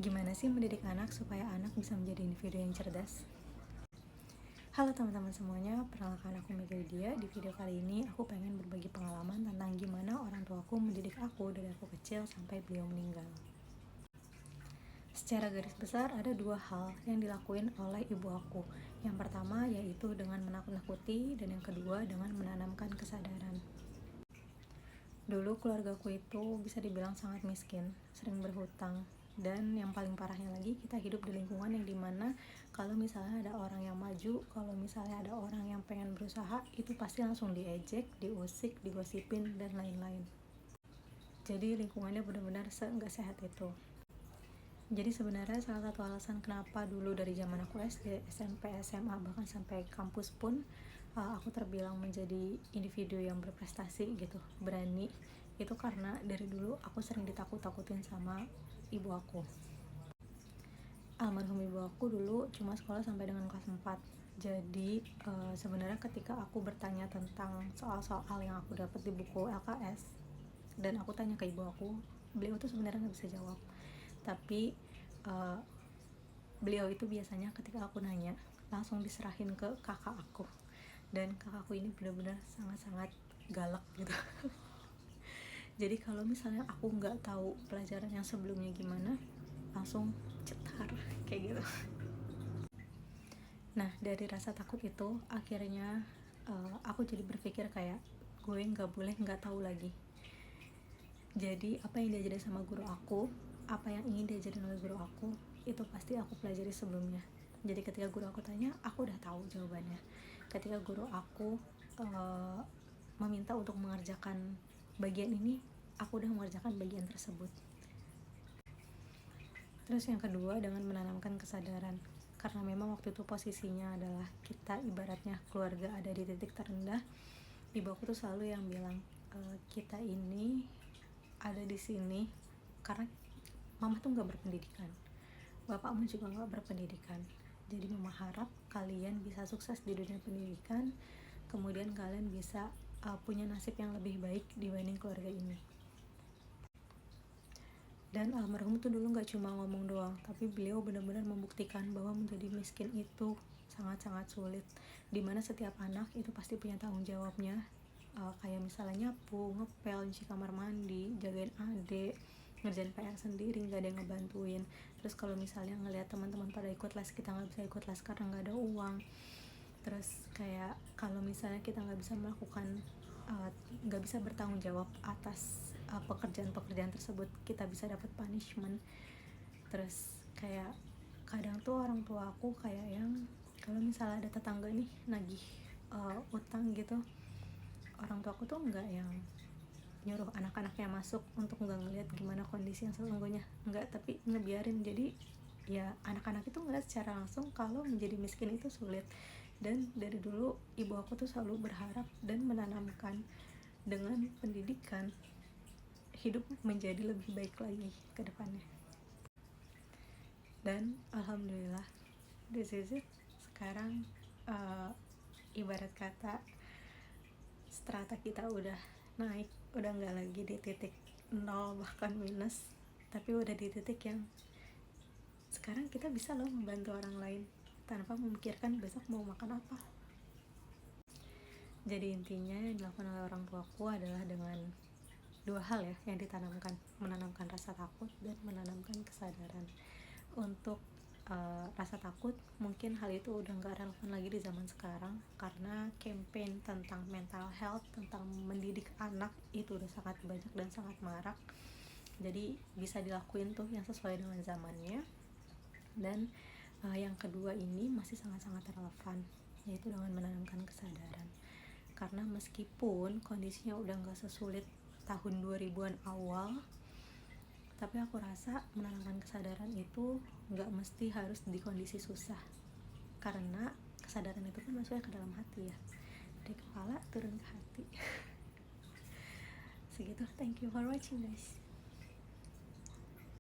Gimana sih mendidik anak supaya anak bisa menjadi individu yang cerdas? Halo teman-teman semuanya, perkenalkan aku Mega Lydia. Di video kali ini aku pengen berbagi pengalaman tentang gimana orang tuaku mendidik aku dari aku kecil sampai beliau meninggal. Secara garis besar ada dua hal yang dilakuin oleh ibu aku. Yang pertama yaitu dengan menakut-nakuti, dan yang kedua dengan menanamkan kesadaran. Dulu keluargaku itu bisa dibilang sangat miskin, sering berhutang, dan yang paling parahnya lagi kita hidup di lingkungan yang dimana kalau misalnya ada orang yang maju, kalau misalnya ada orang yang pengen berusaha, itu pasti langsung diejek, diusik, digosipin, dan lain-lain. Jadi lingkungannya benar-benar nggak sehat itu. Jadi sebenarnya salah satu alasan kenapa dulu dari zaman aku SD, SMP, SMA, bahkan sampai kampus pun aku terbilang menjadi individu yang berprestasi gitu, berani, itu karena dari dulu aku sering ditakut-takutin sama ibu aku. Almarhum ibu aku dulu cuma sekolah sampai dengan kelas 4. Jadi sebenarnya ketika aku bertanya tentang soal-soal yang aku dapat di buku LKS dan aku tanya ke ibu aku, beliau tuh sebenarnya nggak bisa jawab. Tapi beliau itu biasanya ketika aku nanya langsung diserahin ke kakak aku, dan kakakku ini benar-benar sangat-sangat galak gitu. Jadi kalau misalnya aku nggak tahu pelajaran yang sebelumnya gimana, langsung cetar kayak gitu. Nah dari rasa takut itu akhirnya aku jadi berpikir kayak gue nggak boleh nggak tahu lagi. Jadi apa yang diajarin sama guru aku, apa yang ingin diajarin oleh guru aku, itu pasti aku pelajari sebelumnya. Jadi ketika guru aku tanya, aku udah tahu jawabannya. Ketika guru aku meminta untuk mengerjakan bagian ini, aku udah mengerjakan bagian tersebut. Terus yang kedua dengan menanamkan kesadaran. Karena memang waktu itu posisinya adalah kita ibaratnya keluarga ada di titik terendah. Ibu aku tuh selalu yang bilang, kita ini ada di sini karena mama tuh nggak berpendidikan, bapakmu juga nggak berpendidikan. Jadi mama harap kalian bisa sukses di dunia pendidikan, kemudian kalian bisa punya nasib yang lebih baik dibanding keluarga ini. Dan almarhum tuh dulu nggak cuma ngomong doang, tapi beliau benar-benar membuktikan bahwa menjadi miskin itu sangat-sangat sulit, dimana setiap anak itu pasti punya tanggung jawabnya. Kayak misalnya nyapu, ngepel, nyuci kamar mandi, jagain adik, ngerjain PR sendiri, nggak ada yang ngebantuin. Terus kalau misalnya ngelihat teman-teman pada ikut les, kita nggak bisa ikut les karena nggak ada uang. Terus kayak kalau misalnya kita nggak bisa melakukan, nggak bisa bertanggung jawab atas pekerjaan-pekerjaan tersebut, kita bisa dapat punishment. Terus kayak kadang tuh orang tua aku kayak yang kalau misalnya ada tetangga nih nagih utang gitu, orang tua aku tuh nggak yang nyuruh anak-anaknya masuk untuk nggak ngeliat gimana kondisi yang sesungguhnya, nggak, tapi ngebiarin. Jadi ya anak-anak itu ngeliat secara langsung kalau menjadi miskin itu sulit. Dan dari dulu ibu aku tuh selalu berharap dan menanamkan dengan pendidikan hidup menjadi lebih baik lagi ke depannya. Dan alhamdulillah this is it. Sekarang ibarat kata strata kita udah naik, udah nggak lagi di titik 0 bahkan minus, tapi udah di titik yang sekarang kita bisa loh membantu orang lain tanpa memikirkan besok mau makan apa. Jadi intinya yang dilakukan oleh orang tuaku adalah dengan dua hal ya yang ditanamkan, menanamkan rasa takut dan menanamkan kesadaran. Untuk rasa takut mungkin hal itu udah nggak relevan lagi di zaman sekarang karena campaign tentang mental health, tentang mendidik anak itu udah sangat banyak dan sangat marak. Jadi bisa dilakuin tuh yang sesuai dengan zamannya. Dan yang kedua ini masih sangat-sangat relevan, yaitu dengan menanamkan kesadaran. Karena meskipun kondisinya udah nggak sesulit tahun 2000-an awal, tapi aku rasa menanamkan kesadaran itu nggak mesti harus di kondisi susah, karena kesadaran itu kan masuknya ke dalam hati ya, dari kepala turun ke hati. Segitu, thank you for watching guys.